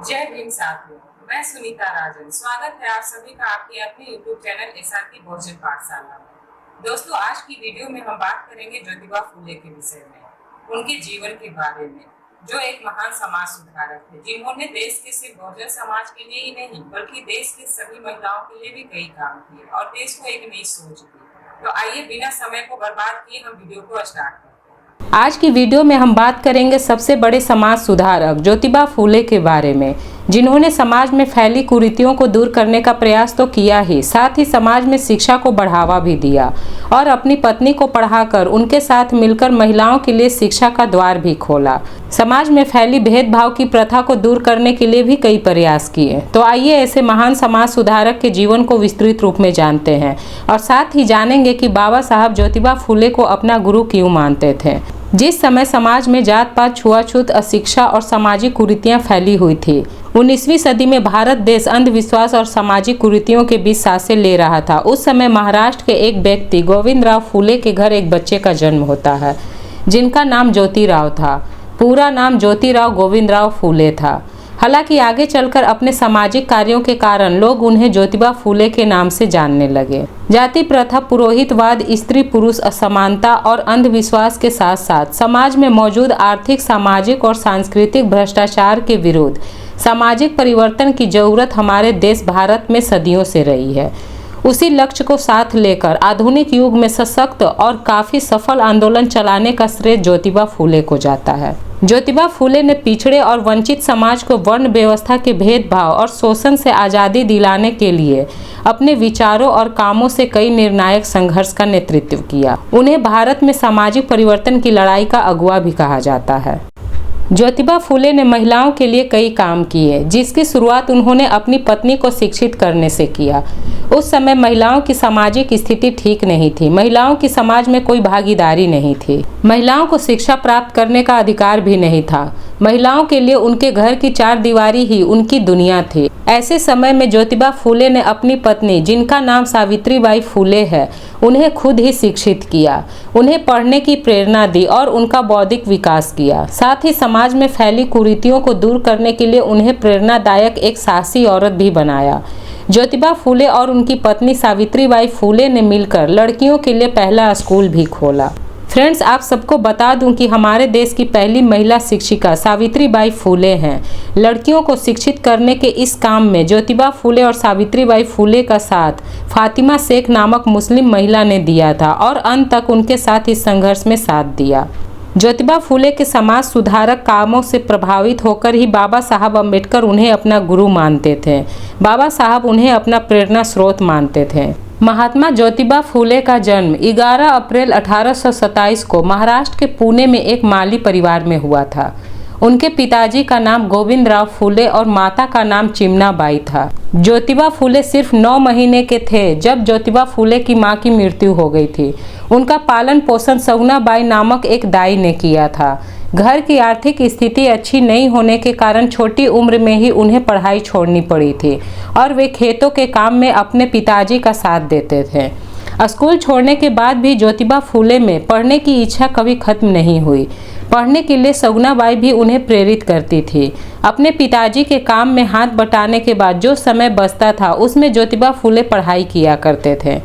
जय भीम साथियों, मैं सुनीता राजन। स्वागत है आप सभी का आपके अपने YouTube चैनल एसआरके बहुजन पाठशाला में। दोस्तों, आज की वीडियो में हम बात करेंगे ज्योतिबा फूले के विषय में, उनके जीवन के बारे में, जो एक महान समाज सुधारक थे, जिन्होंने देश के सिर्फ बहुजन समाज के लिए ही नहीं बल्कि देश की सभी महिलाओं के लिए भी कई काम किए और देश को एक नई सोच दी। तो आइए बिना समय को बर्बाद किए हम वीडियो को स्टार्ट करते हैं। आज की वीडियो में हम बात करेंगे सबसे बड़े समाज सुधारक ज्योतिबा फूले के बारे में, जिन्होंने समाज में फैली कुरीतियों को दूर करने का प्रयास तो किया ही, साथ ही समाज में शिक्षा को बढ़ावा भी दिया और अपनी पत्नी को पढ़ाकर उनके साथ मिलकर महिलाओं के लिए शिक्षा का द्वार भी खोला। समाज में फैली भेदभाव की प्रथा को दूर करने के लिए भी कई प्रयास किए। तो आइए ऐसे महान समाज सुधारक के जीवन को विस्तृत रूप में जानते हैं और साथ ही जानेंगे कि बाबा साहब ज्योतिबा फूले को अपना गुरु क्यों मानते थे। जिस समय समाज में जात पात, छुआछूत, अशिक्षा और सामाजिक कुरीतियां फैली हुई थी, 19वीं सदी में भारत देश अंधविश्वास और सामाजिक कुरीतियों के बीच सांसें ले रहा था। उस समय महाराष्ट्र के एक व्यक्ति गोविंदराव फूले के घर एक बच्चे का जन्म होता है, जिनका नाम ज्योतिराव था। पूरा नाम ज्योतिराव गोविंदराव फूले था। हालांकि आगे चलकर अपने सामाजिक कार्यों के कारण लोग उन्हें ज्योतिबा फूले के नाम से जानने लगे। जाति प्रथा, पुरोहितवाद, स्त्री पुरुष असमानता और अंधविश्वास के साथ साथ समाज में मौजूद आर्थिक, सामाजिक और सांस्कृतिक भ्रष्टाचार के विरुद्ध सामाजिक परिवर्तन की जरूरत हमारे देश भारत में सदियों से रही है। उसी लक्ष्य को साथ लेकर आधुनिक युग में सशक्त और काफी सफल आंदोलन चलाने का श्रेय ज्योतिबा फूले को जाता है। ज्योतिबा फूले ने पिछड़े और वंचित समाज को वर्ण व्यवस्था के भेदभाव और शोषण से आज़ादी दिलाने के लिए अपने विचारों और कामों से कई निर्णायक संघर्ष का नेतृत्व किया। उन्हें भारत में सामाजिक परिवर्तन की लड़ाई का अगुवा भी कहा जाता है। ज्योतिबा फूले ने महिलाओं के लिए कई काम किए, जिसकी शुरुआत उन्होंने अपनी पत्नी को शिक्षित करने से किया। उस समय महिलाओं की सामाजिक स्थिति ठीक नहीं थी। महिलाओं की समाज में कोई भागीदारी नहीं थी। महिलाओं को शिक्षा प्राप्त करने का अधिकार भी नहीं था। महिलाओं के लिए उनके घर की चार दीवारी ही उनकी दुनिया थी। ऐसे समय में ज्योतिबा फूले ने अपनी पत्नी, जिनका नाम सावित्रीबाई फूले है, उन्हें खुद ही शिक्षित किया, उन्हें पढ़ने की प्रेरणा दी और उनका बौद्धिक विकास किया। साथ ही समाज में फैली कुरीतियों को दूर करने के लिए उन्हें प्रेरणादायक एक साहसी औरत भी बनाया। ज्योतिबा फूले और उनकी पत्नी सावित्रीबाई फूले ने मिलकर लड़कियों के लिए पहला स्कूल भी खोला। फ्रेंड्स, आप सबको बता दूं कि हमारे देश की पहली महिला शिक्षिका सावित्रीबाई फूले हैं। लड़कियों को शिक्षित करने के इस काम में ज्योतिबा फूले और सावित्रीबाई फूले का साथ फातिमा शेख नामक मुस्लिम महिला ने दिया था और अंत तक उनके साथ इस संघर्ष में साथ दिया। ज्योतिबा फूले के समाज सुधारक कामों से प्रभावित होकर ही बाबा साहब अम्बेडकर उन्हें अपना गुरु मानते थे। बाबा साहब उन्हें अपना प्रेरणा स्रोत मानते थे। महात्मा ज्योतिबा फूले का जन्म 11 अप्रैल 1827 को महाराष्ट्र के पुणे में एक माली परिवार में हुआ था। उनके पिताजी का नाम गोविंदराव फूले और माता का नाम चिमनाबाई था। ज्योतिबा फूले सिर्फ 9 महीने के थे जब ज्योतिबा फूले की मां की मृत्यु हो गई थी। उनका पालन पोषण सगुनाबाई नामक एक दाई ने किया था। घर की आर्थिक स्थिति अच्छी नहीं होने के कारण छोटी उम्र में ही उन्हें पढ़ाई छोड़नी पड़ी थी और वे खेतों के काम में अपने पिताजी का साथ देते थे। स्कूल छोड़ने के बाद भी ज्योतिबा फूले में पढ़ने की इच्छा कभी खत्म नहीं हुई। पढ़ने के लिए सगुनाबाई भी उन्हें प्रेरित करती थी। अपने पिताजी के काम में हाथ बटाने के बाद जो समय बचता था उसमें ज्योतिबा फूले पढ़ाई किया करते थे।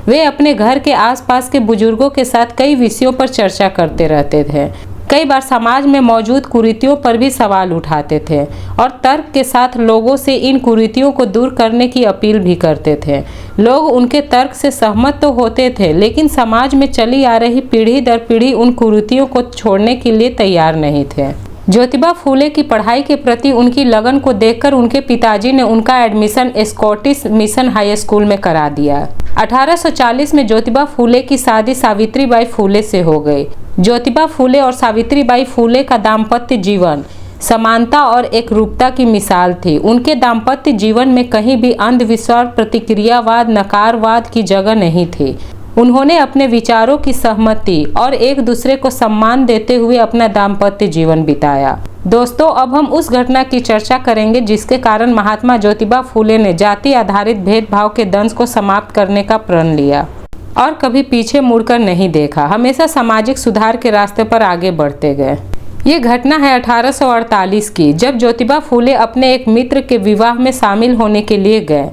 वे अपने घर के आसपास के बुजुर्गों के साथ कई विषयों पर चर्चा करते रहते थे। कई बार समाज में मौजूद कुरीतियों पर भी सवाल उठाते थे और तर्क के साथ लोगों से इन कुरीतियों को दूर करने की अपील भी करते थे। लोग उनके तर्क से सहमत तो होते थे, लेकिन समाज में चली आ रही पीढ़ी दर पीढ़ी उन कुरीतियों को छोड़ने के लिए तैयार नहीं थे। ज्योतिबा फूले की पढ़ाई के प्रति उनकी लगन को देखकर उनके पिताजी ने उनका admission Scottish mission high school में करा दिया। 1840 में ज्योतिबा फूले की शादी सावित्रीबाई फूले से हो गई। ज्योतिबा फूले और सावित्रीबाई फूले का दाम्पत्य जीवन समानता और एकरूपता की मिसाल थी। उनके दाम्पत्य जीवन में कहीं भी अंधविश्वास, प्रतिक्रियावाद, नकारवाद की जगह नहीं थी। उन्होंने अपने विचारों की सहमति और एक दूसरे को सम्मान देते हुए अपना दाम्पत्य जीवन बिताया। दोस्तों, अब हम उस घटना की चर्चा करेंगे जिसके कारण महात्मा ज्योतिबा फूले ने जाति आधारित भेदभाव के दंश को समाप्त करने का प्रण लिया और कभी पीछे मुड़कर नहीं देखा। हमेशा सामाजिक सुधार के रास्ते पर आगे बढ़ते गए। ये घटना है 1848 की, जब ज्योतिबा फूले अपने एक मित्र के विवाह में शामिल होने के लिए गए।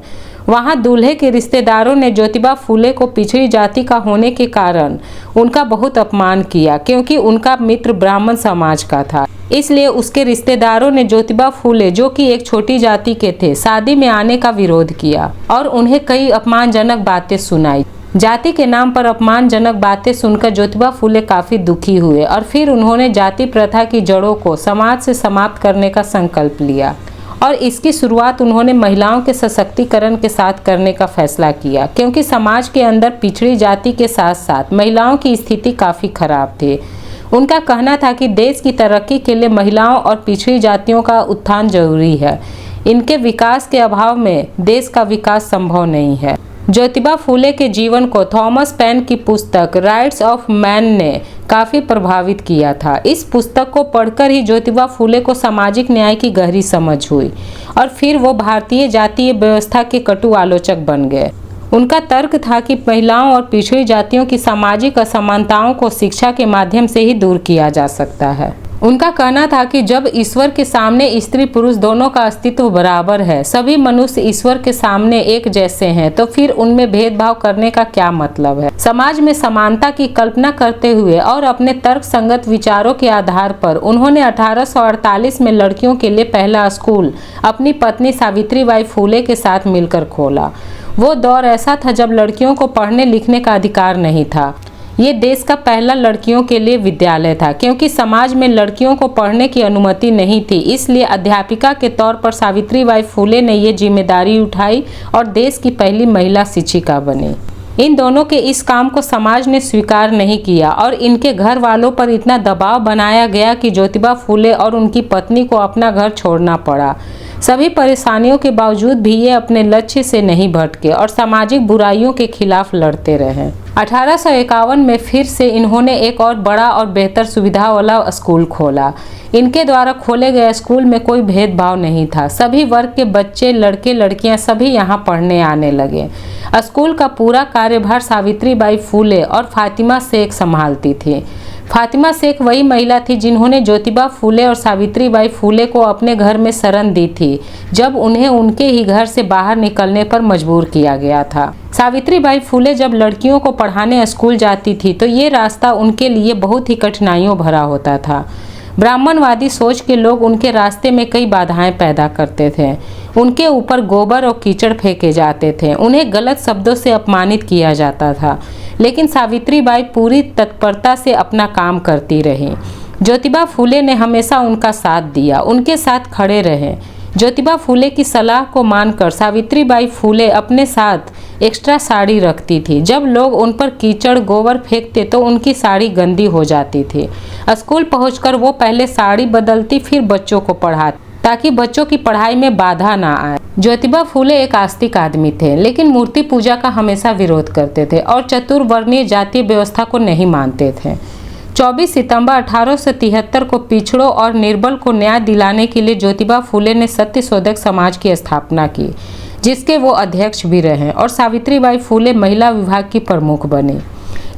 वहां दूल्हे के रिश्तेदारों ने ज्योतिबा फूले को पिछड़ी जाति का होने के कारण उनका बहुत अपमान किया, क्योंकि उनका मित्र ब्राह्मण समाज का था। इसलिए उसके रिश्तेदारों ने ज्योतिबा फूले, जो कि एक छोटी जाति के थे, शादी में आने का विरोध किया और उन्हें कई अपमानजनक बातें सुनाई। जाति के नाम पर अपमानजनक बातें सुनकर ज्योतिबा फूले काफी दुखी हुए और फिर उन्होंने जाति प्रथा की जड़ों को समाज से समाप्त करने का संकल्प लिया और इसकी शुरुआत उन्होंने महिलाओं के सशक्तिकरण के साथ करने का फैसला किया, क्योंकि समाज के अंदर पिछड़ी जाति के साथ साथ महिलाओं की स्थिति काफ़ी खराब थी। उनका कहना था कि देश की तरक्की के लिए महिलाओं और पिछड़ी जातियों का उत्थान जरूरी है। इनके विकास के अभाव में देश का विकास संभव नहीं है। ज्योतिबा फूले के जीवन को थॉमस पेन की पुस्तक राइट्स ऑफ मैन ने काफ़ी प्रभावित किया था। इस पुस्तक को पढ़कर ही ज्योतिबा फूले को सामाजिक न्याय की गहरी समझ हुई और फिर वो भारतीय जातीय व्यवस्था के कटु आलोचक बन गए। उनका तर्क था कि महिलाओं और पिछड़ी जातियों की सामाजिक असमानताओं को शिक्षा के माध्यम से ही दूर किया जा सकता है। उनका कहना था कि जब ईश्वर के सामने स्त्री पुरुष दोनों का अस्तित्व बराबर है, सभी मनुष्य ईश्वर के सामने एक जैसे हैं, तो फिर उनमें भेदभाव करने का क्या मतलब है। समाज में समानता की कल्पना करते हुए और अपने तर्क संगत विचारों के आधार पर उन्होंने 1848 में लड़कियों के लिए पहला स्कूल अपनी पत्नी सावित्रीबाई फूले के साथ मिलकर खोला। वो दौर ऐसा था जब लड़कियों को पढ़ने लिखने का अधिकार नहीं था। ये देश का पहला लड़कियों के लिए विद्यालय था, क्योंकि समाज में लड़कियों को पढ़ने की अनुमति नहीं थी। इसलिए अध्यापिका के तौर पर सावित्रीबाई फूले ने ये जिम्मेदारी उठाई और देश की पहली महिला शिक्षिका बनी। इन दोनों के इस काम को समाज ने स्वीकार नहीं किया और इनके घर वालों पर इतना दबाव बनाया गया कि ज्योतिबा फूले और उनकी पत्नी को अपना घर छोड़ना पड़ा। सभी परेशानियों के बावजूद भी ये अपने लक्ष्य से नहीं भटके और सामाजिक बुराइयों के खिलाफ लड़ते रहे। 1851 में फिर से इन्होंने एक और बड़ा और बेहतर सुविधा वाला स्कूल खोला। इनके द्वारा खोले गए स्कूल में कोई भेदभाव नहीं था। सभी वर्ग के बच्चे, लड़के लड़कियां सभी यहाँ पढ़ने आने लगे। स्कूल का पूरा कार्यभार सावित्रीबाई फूले और फातिमा शेख संभालती थी। फातिमा शेख वही महिला थी जिन्होंने ज्योतिबा फूले और सावित्रीबाई फूले को अपने घर में शरण दी थी जब उन्हें उनके ही घर से बाहर निकलने पर मजबूर किया गया था। सावित्रीबाई फूले जब लड़कियों को पढ़ाने स्कूल जाती थी तो ये रास्ता उनके लिए बहुत ही कठिनाइयों भरा होता था। ब्राह्मणवादी सोच के लोग उनके रास्ते में कई बाधाएं पैदा करते थे। उनके ऊपर गोबर और कीचड़ फेंके जाते थे। उन्हें गलत शब्दों से अपमानित किया जाता था, लेकिन सावित्रीबाई पूरी तत्परता से अपना काम करती रही। ज्योतिबा फूले ने हमेशा उनका साथ दिया, उनके साथ खड़े रहे। ज्योतिबा फूले की सलाह को मानकर सावित्रीबाई फूले अपने साथ एक्स्ट्रा साड़ी रखती थी। जब लोग उन पर कीचड़ गोबर फेंकते तो उनकी साड़ी गंदी हो जाती थी। स्कूल पहुंचकर वो पहले साड़ी बदलती, फिर बच्चों को पढ़ाती, ताकि बच्चों की पढ़ाई में बाधा ना आए। ज्योतिबा फूले एक आस्तिक आदमी थे, लेकिन मूर्ति पूजा का हमेशा विरोध करते थे और चतुर्वर्णीय जातीय व्यवस्था को नहीं मानते थे। 24 सितंबर 1873 को पिछड़ों और निर्बल को न्याय दिलाने के लिए ज्योतिबा फूले ने सत्यशोधक समाज की स्थापना की, जिसके वो अध्यक्ष भी रहे, और सावित्रीबाई फूले महिला विभाग की प्रमुख बनी।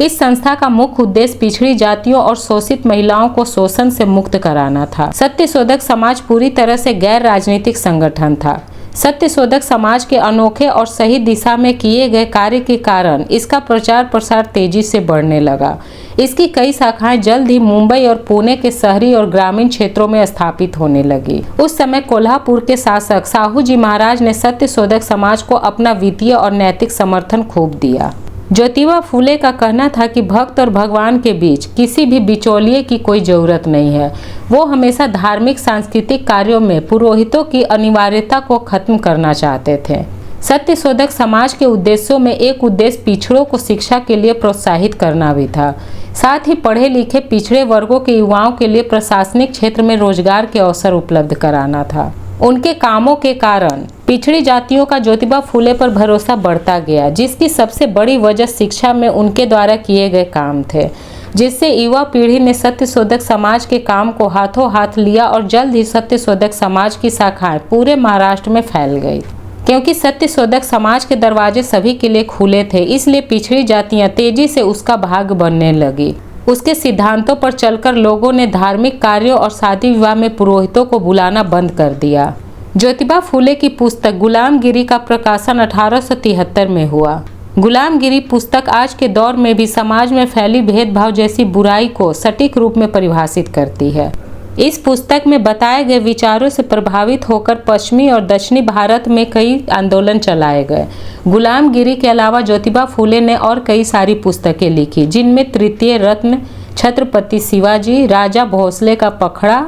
इस संस्था का मुख्य उद्देश्य पिछड़ी जातियों और शोषित महिलाओं को शोषण से मुक्त कराना था। सत्यशोधक समाज पूरी तरह से गैर राजनीतिक संगठन था। सत्यशोधक समाज के अनोखे और सही दिशा में किए गए कार्य के कारण इसका प्रचार प्रसार तेजी से बढ़ने लगा। इसकी कई शाखाएं जल्द ही मुंबई और पुणे के शहरी और ग्रामीण क्षेत्रों में स्थापित होने लगी। उस समय कोल्हापुर के शासक साहू जी महाराज ने सत्यशोधक समाज को अपना वित्तीय और नैतिक समर्थन खूब दिया। ज्योतिबा फूले का कहना था कि भक्त और भगवान के बीच किसी भी बिचौलिए की कोई जरूरत नहीं है। वो हमेशा धार्मिक सांस्कृतिक कार्यों में पुरोहितों की अनिवार्यता को खत्म करना चाहते थे। सत्यशोधक समाज के उद्देश्यों में एक उद्देश्य पिछड़ों को शिक्षा के लिए प्रोत्साहित करना भी था। साथ ही पढ़े लिखे पिछड़े वर्गों के युवाओं के लिए प्रशासनिक क्षेत्र में रोजगार के अवसर उपलब्ध कराना था। उनके कामों के कारण पिछड़ी जातियों का ज्योतिबा फूले पर भरोसा बढ़ता गया, जिसकी सबसे बड़ी वजह शिक्षा में उनके द्वारा किए गए काम थे, जिससे युवा पीढ़ी ने सत्यशोधक समाज के काम को हाथों हाथ लिया और जल्द ही सत्यशोधक समाज की शाखाएं पूरे महाराष्ट्र में फैल गई। क्योंकि सत्यशोधक समाज के दरवाजे सभी के लिए खुले थे, इसलिए पिछड़ी जातियां तेजी से उसका भाग बनने लगी। उसके सिद्धांतों पर चलकर लोगों ने धार्मिक कार्यों और शादी विवाह में पुरोहितों को बुलाना बंद कर दिया। ज्योतिबा फूले की पुस्तक गुलामगिरी का प्रकाशन 1873 में हुआ। गुलामगिरी पुस्तक आज के दौर में भी समाज में फैली भेदभाव जैसी बुराई को सटीक रूप में परिभाषित करती है। इस पुस्तक में बताए गए विचारों से प्रभावित होकर पश्चिमी और दक्षिणी भारत में कई आंदोलन चलाए गए। गुलामगिरी के अलावा ज्योतिबा फूले ने और कई सारी पुस्तकें लिखी, जिनमें तृतीय रत्न, छत्रपति शिवाजी, राजा भोसले का पखड़ा,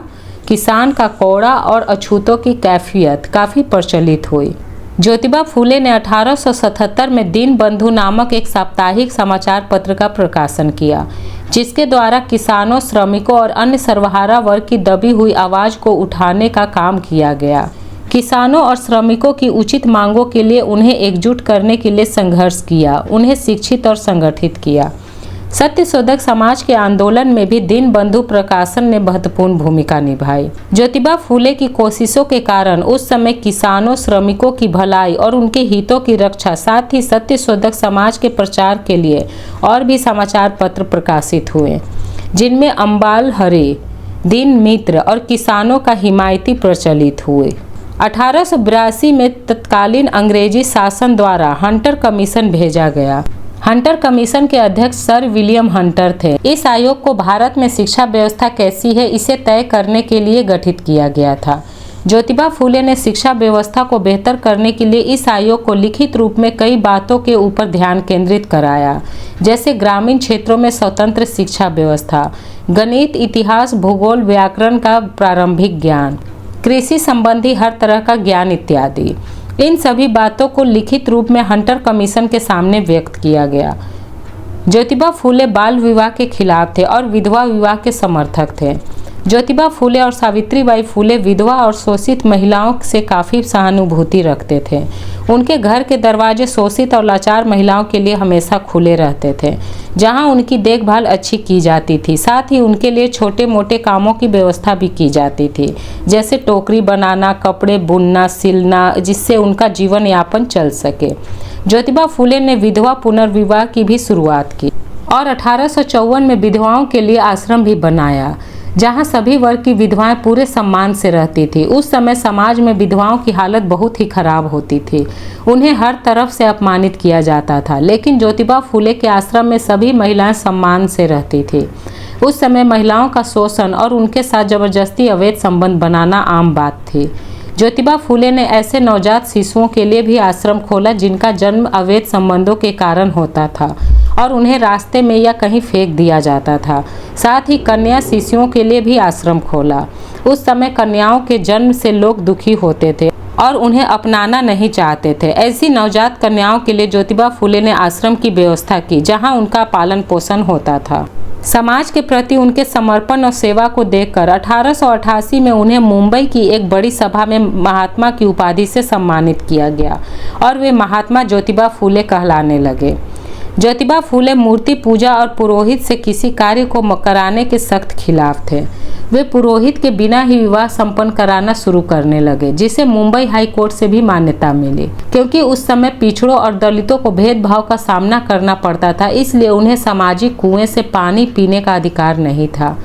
किसान का कौड़ा और अछूतों की कैफियत काफ़ी प्रचलित हुई। ज्योतिबा फूले ने 1877 में दीन बंधु नामक एक साप्ताहिक समाचार पत्र का प्रकाशन किया, जिसके द्वारा किसानों, श्रमिकों और अन्य सर्वहारा वर्ग की दबी हुई आवाज़ को उठाने का काम किया गया। किसानों और श्रमिकों की उचित मांगों के लिए उन्हें एकजुट करने के लिए संघर्ष किया, उन्हें शिक्षित और संगठित किया। सत्यशोधक समाज के आंदोलन में भी दीन बंधु प्रकाशन ने महत्वपूर्ण भूमिका निभाई। ज्योतिबा फूले की कोशिशों के कारण उस समय किसानों, श्रमिकों की भलाई और उनके हितों की रक्षा, साथ ही सत्यशोधक समाज के प्रचार के लिए और भी समाचार पत्र प्रकाशित हुए, जिनमें अम्बाल हरे, दीन मित्र और किसानों का हिमायती प्रचलित हुए। 1882 में तत्कालीन अंग्रेजी शासन द्वारा हंटर कमीशन भेजा गया। हंटर कमीशन के अध्यक्ष सर विलियम हंटर थे। इस आयोग को भारत में शिक्षा व्यवस्था कैसी है इसे तय करने के लिए गठित किया गया था। ज्योतिबा फूले ने शिक्षा व्यवस्था को बेहतर करने के लिए इस आयोग को लिखित रूप में कई बातों के ऊपर ध्यान केंद्रित कराया, जैसे ग्रामीण क्षेत्रों में स्वतंत्र शिक्षा व्यवस्था, गणित, इतिहास, भूगोल, व्याकरण का प्रारंभिक ज्ञान, कृषि संबंधी हर तरह का ज्ञान इत्यादि। इन सभी बातों को लिखित रूप में हंटर कमीशन के सामने व्यक्त किया गया। ज्योतिबा फूले बाल विवाह के खिलाफ थे और विधवा विवाह के समर्थक थे। ज्योतिबा फूले और सावित्रीबाई फूले विधवा और शोषित महिलाओं से काफ़ी सहानुभूति रखते थे। उनके घर के दरवाजे शोषित और लाचार महिलाओं के लिए हमेशा खुले रहते थे, जहां उनकी देखभाल अच्छी की जाती थी। साथ ही उनके लिए छोटे मोटे कामों की व्यवस्था भी की जाती थी, जैसे टोकरी बनाना, कपड़े बुनना, सिलना, जिससे उनका जीवन यापन चल सके। ज्योतिबा फूले ने विधवा पुनर्विवाह की भी शुरुआत की और 1854 में विधवाओं के लिए आश्रम भी बनाया, जहां सभी वर्ग की विधवाएं पूरे सम्मान से रहती थी। उस समय समाज में विधवाओं की हालत बहुत ही खराब होती थी, उन्हें हर तरफ से अपमानित किया जाता था, लेकिन ज्योतिबा फूले के आश्रम में सभी महिलाएं सम्मान से रहती थी। उस समय महिलाओं का शोषण और उनके साथ जबरदस्ती अवैध संबंध बनाना आम बात थी। ज्योतिबा फूले ने ऐसे नवजात शिशुओं के लिए भी आश्रम खोला जिनका जन्म अवैध संबंधों के कारण होता था और उन्हें रास्ते में या कहीं फेंक दिया जाता था। साथ ही कन्या शिशुओं के लिए भी आश्रम खोला। उस समय कन्याओं के जन्म से लोग दुखी होते थे और उन्हें अपनाना नहीं चाहते थे। ऐसी नवजात कन्याओं के लिए ज्योतिबा फूले ने आश्रम की व्यवस्था की, जहां उनका पालन पोषण होता था। समाज के प्रति उनके समर्पण और सेवा को देखकर 1888 में उन्हें मुंबई की एक बड़ी सभा में महात्मा की उपाधि से सम्मानित किया गया और वे महात्मा ज्योतिबा फूले कहलाने लगे। ज्योतिबा फूले मूर्ति पूजा और पुरोहित से किसी कार्य को कराने के सख्त खिलाफ थे। वे पुरोहित के बिना ही विवाह संपन्न कराना शुरू करने लगे, जिसे मुंबई हाई कोर्ट से भी मान्यता मिली। क्योंकि उस समय पिछड़ों और दलितों को भेदभाव का सामना करना पड़ता था, इसलिए उन्हें सामाजिक कुएं से पानी पीने का अधिकार नहीं था।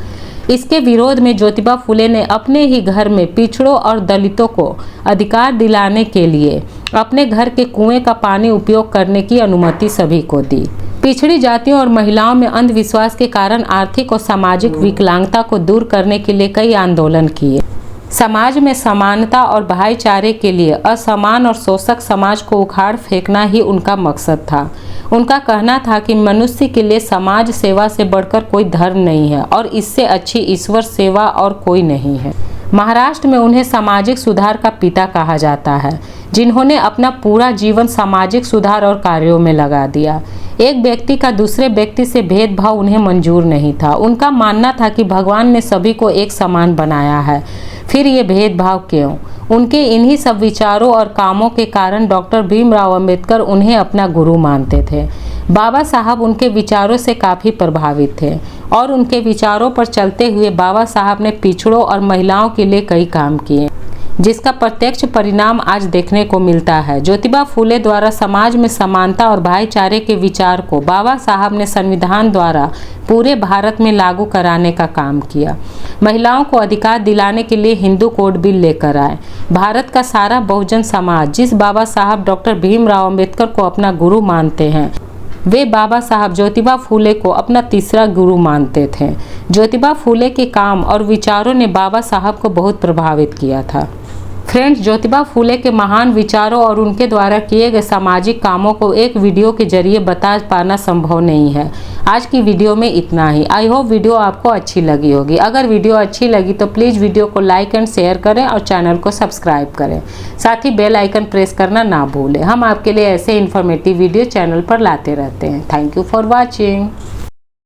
इसके विरोध में ज्योतिबा फूले ने अपने ही घर में पिछड़ों और दलितों को अधिकार दिलाने के लिए अपने घर के कुएं का पानी उपयोग करने की अनुमति सभी को दी। पिछड़ी जातियों और महिलाओं में अंधविश्वास के कारण आर्थिक और सामाजिक विकलांगता को दूर करने के लिए कई आंदोलन किए। समाज में समानता और भाईचारे के लिए असमान और शोषक समाज को उखाड़ फेंकना ही उनका मकसद था। उनका कहना था कि मनुष्य के लिए समाज सेवा से बढ़कर कोई धर्म नहीं है और इससे अच्छी ईश्वर सेवा और कोई नहीं है। महाराष्ट्र में उन्हें सामाजिक सुधार का पिता कहा जाता है, जिन्होंने अपना पूरा जीवन सामाजिक सुधार और कार्यों में लगा दिया। एक व्यक्ति का दूसरे व्यक्ति से भेदभाव उन्हें मंजूर नहीं था। उनका मानना था कि भगवान ने सभी को एक समान बनाया है, फिर ये भेदभाव क्यों? उनके इन्हीं सब विचारों और कामों के कारण डॉक्टर भीमराव अंबेडकर उन्हें अपना गुरु मानते थे। बाबा साहब उनके विचारों से काफ़ी प्रभावित थे और उनके विचारों पर चलते हुए बाबा साहब ने पिछड़ों और महिलाओं के लिए कई काम किए। जिसका प्रत्यक्ष परिणाम आज देखने को मिलता है। ज्योतिबा फूले द्वारा समाज में समानता और भाईचारे के विचार को बाबा साहब ने संविधान द्वारा पूरे भारत में लागू कराने का काम किया। महिलाओं को अधिकार दिलाने के लिए हिंदू कोड बिल लेकर आए। भारत का सारा बहुजन समाज जिस बाबा साहब डॉक्टर भीमराव अंबेडकर को अपना गुरु मानते हैं, वे बाबा साहब ज्योतिबा फूले को अपना तीसरा गुरु मानते थे। ज्योतिबा फूले के काम और विचारों ने बाबा साहब को बहुत प्रभावित किया था। फ्रेंड्स, ज्योतिबा फूले के महान विचारों और उनके द्वारा किए गए सामाजिक कामों को एक वीडियो के जरिए बता पाना संभव नहीं है। आज की वीडियो में इतना ही। आई होप वीडियो आपको अच्छी लगी होगी। अगर वीडियो अच्छी लगी तो प्लीज़ वीडियो को लाइक एंड शेयर करें और चैनल को सब्सक्राइब करें। साथ ही बेल आइकन प्रेस करना ना भूलें। हम आपके लिए ऐसे इन्फॉर्मेटिव वीडियो चैनल पर लाते रहते हैं। Thank you for watching.